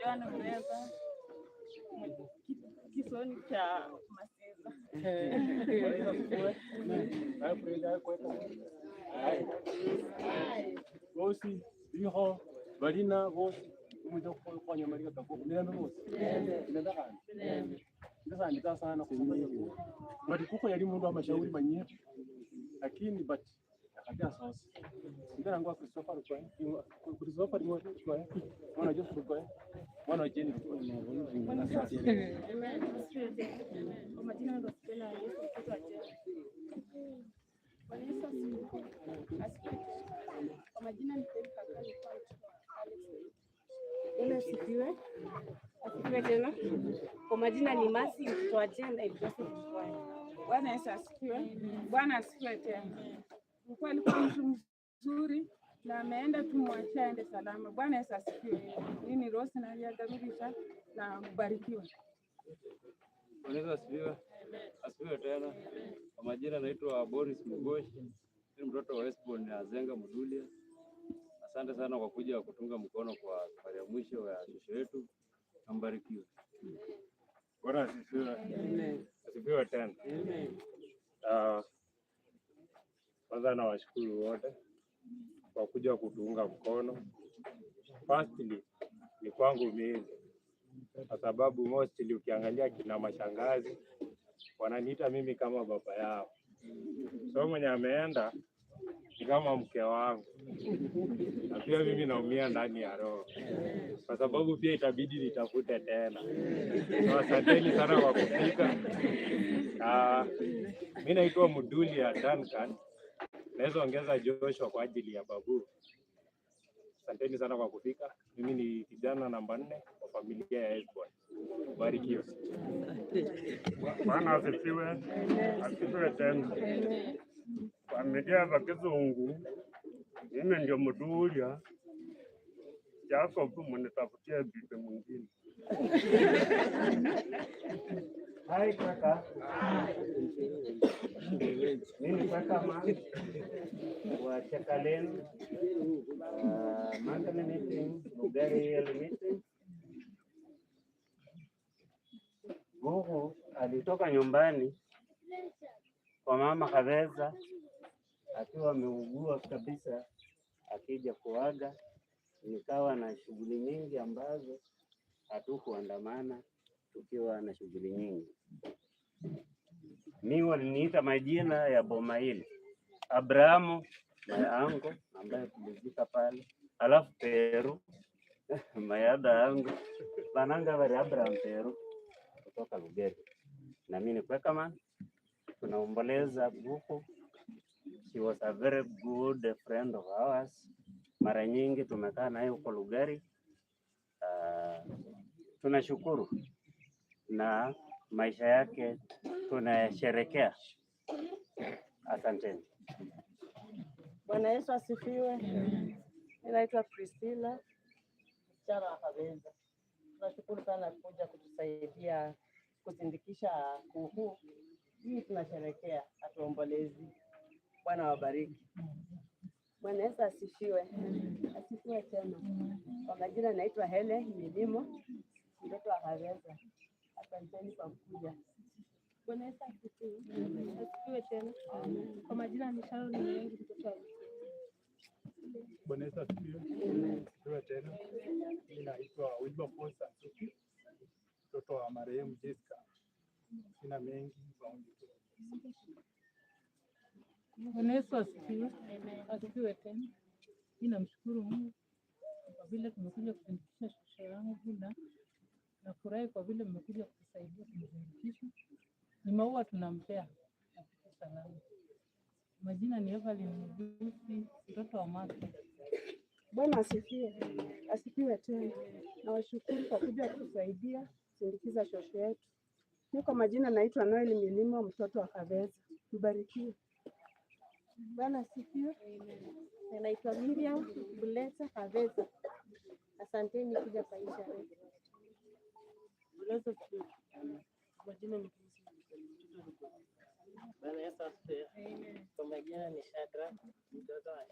Joana Mreza, Kisoni cha Masiza. Bosi, Iho, Balina, Bosi, umejua kufanya Maria kako. Nenda Bosi. Nenda kana. Sasa nita sana kufanya hivyo. Bali kuko yali mundu amashauri manyie. Lakini akaja sasa. Ndio ngwa Christopher kwa Christopher ni watu kwa. Mwana Joseph kwa. Mwana Jeni kwa. Kwa majina ndo Stella Yesu mtoto wa Jeni. Kwa majina ni Stella Kakali kwa Alex. Asifiwe tena. Kwa majina ni Masi mtoto wa Jeni. Bwana Yesu asifiwe. Bwana asifiwe tena. Mkuu alikuwa mtu mzuri na ameenda, tumwachie aende salama. Bwana Yesu asifiwe. Mimi Rose na yadarudisha na mbarikiwe. Bwana Yesu asifiwe. Asifiwe tena. Kwa majina naitwa Boris Mugoshi. Ni mtoto wa Esbon na Zenga Mudulia. Asante sana kwa kuja kutunga mkono kwa safari ya mwisho ya shosho yetu. Mbarikiwe. Bwana asifiwe. Amen. Asifiwe tena. Amen. Kwanza nawashukuru wote kwa kuja kutuunga mkono. Firstly ni kwangu mimi, kwa sababu mostly ukiangalia kina mashangazi wananiita mimi kama baba yao. So mwenye ameenda ni kama mke wangu, na pia mimi naumia ndani ya roho, kwa sababu pia itabidi nitafute tena. So asanteni sana kwa kufika. Mimi naitwa Mudulia Duncan. Naweza ongeza Joshua kwa ajili ya babu. Asanteni sana kwa kufika. Mimi ni kijana namba 4 kwa familia ya Esbon. Barikiwe. Bwana asifiwe. Asifiwe tena. Familia ya Kizungu, mimi ndio Mudulia. Jacob mnitafutie bibi mwingine. Hai kaka. Mimi kaka man wa Chakalen monthly meeting, Lugari yearly meeting. Gogo alitoka nyumbani kwa mama Kaveza akiwa ameugua kabisa, akija kuaga. Nikawa na shughuli nyingi ambazo hatukuandamana, tukiwa na shughuli nyingi. Mimi waliniita majina ya boma hili. Abrahamu mayango ambaye tulizika pale, alafu Peru mayada yangu bananga bari Abraham Peru kutoka Lugari. Na mimi ni kweka tunaomboleza Buku. She was a very good friend of ours. Mara nyingi tumekaa naye huko Lugari. Tunashukuru na maisha yake tunasherekea. Asanteni. Bwana Yesu asifiwe. Ninaitwa Priscilla Chara Kaveza. Tunashukuru sana kuja kutusaidia kusindikisha kuhu hii, tunasherekea, atuombolezi. Bwana wabariki. Bwana Yesu asifiwe. Asifiwe tena. Kwa majina naitwa Helen Milimo, mtoto wa Kaveza. Asanteni kwa kuja. Bwana Yesu asifiwe. Asifiwe tena. Kwa majina ni Sharon Mwengi, mtoto wa Bwana Yesu asifiwe. Asifiwe tena. Mimi naitwa Wilberforce Asuki, mtoto wa marehemu Jessica. Sina mengi zaidi. Bwana Yesu asifiwe. Asifiwe tena. Mimi namshukuru Mungu kwa vile tumekuja kusindikisha shosho yangu, na furahi kwa vile mmekuja kutusaidia kumsindikisha. Ni maua tunampea afike salama. Majina ni Evelyn Mbusi, mtoto wa Maki. Bwana asifiwe. Asifiwe tena. Nawashukuru kwa kuja kutusaidia kusindikiza shosho yetu. Mimi kwa majina naitwa Noel Milimo, mtoto wa Kaveza. Mbarikiwe. Bwana asifiwe. Naitwa Miriam Buleta Kaveza. Asanteni kuja kwa hii sherehe. Majina ni Bwana Yesu asifiwe. Kwa majina ni Shadrack, mtoto wa